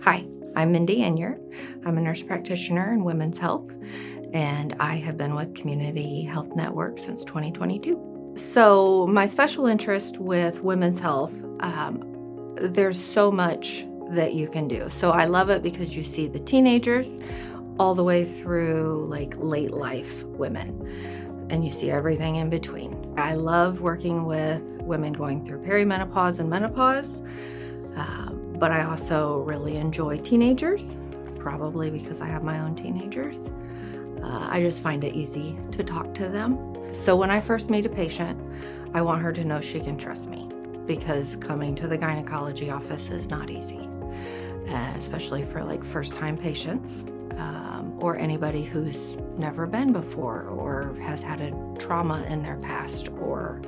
Hi, I'm Mindy Enyart. I'm a nurse practitioner in women's health, and I have been with Community Health Network since 2022. So, my special interest with women's health, there's so much that you can do. So, I love it because you see the teenagers all the way through like late life women, and you see everything in between. I love working with women going through perimenopause and menopause. But I also really enjoy teenagers, probably because I have my own teenagers. I just find it easy to talk to them. So when I first meet a patient, I want her to know she can trust me, because coming to the gynecology office is not easy, especially for like first-time patients or anybody who's never been before or has had a trauma in their past or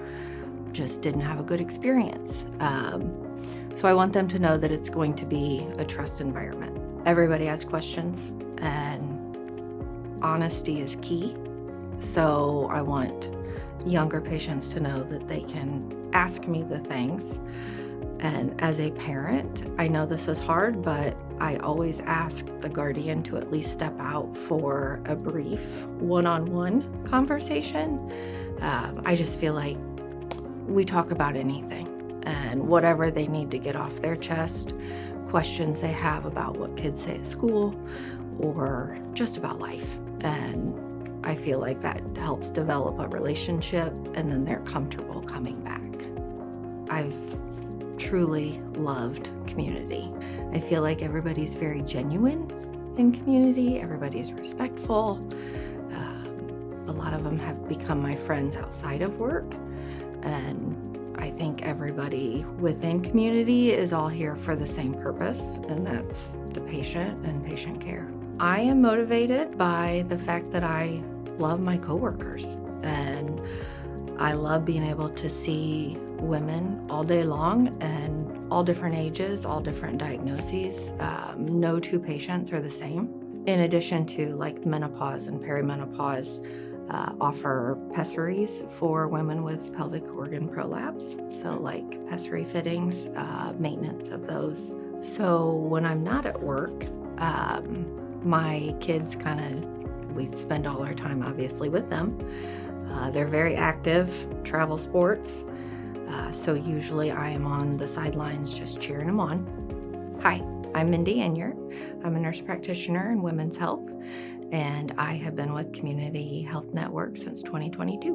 just didn't have a good experience. So I want them to know that it's going to be a trust environment. Everybody has questions, and honesty is key. So I want younger patients to know that they can ask me the things. And as a parent, I know this is hard, but I always ask the guardian to at least step out for a brief one-on-one conversation. I just feel like we talk about anything and whatever they need to get off their chest, questions they have about what kids say at school or just about life. And I feel like that helps develop a relationship, and then they're comfortable coming back. I've truly loved community. I feel like everybody's very genuine in community. Everybody's respectful. A lot of them have become my friends outside of work. And I think everybody within community is all here for the same purpose, and that's the patient and patient care. I am motivated by the fact that I love my coworkers, and I love being able to see women all day long and all different ages, all different diagnoses. No two patients are the same. In addition to like menopause and perimenopause, offer pessaries for women with pelvic organ prolapse. So like pessary fittings, maintenance of those. So when I'm not at work, my kids we spend all our time obviously with them. They're very active, travel sports. So usually I am on the sidelines just cheering them on. Hi, I'm Mindy Enyart. I'm a nurse practitioner in women's health, and I have been with Community Health Network since 2022.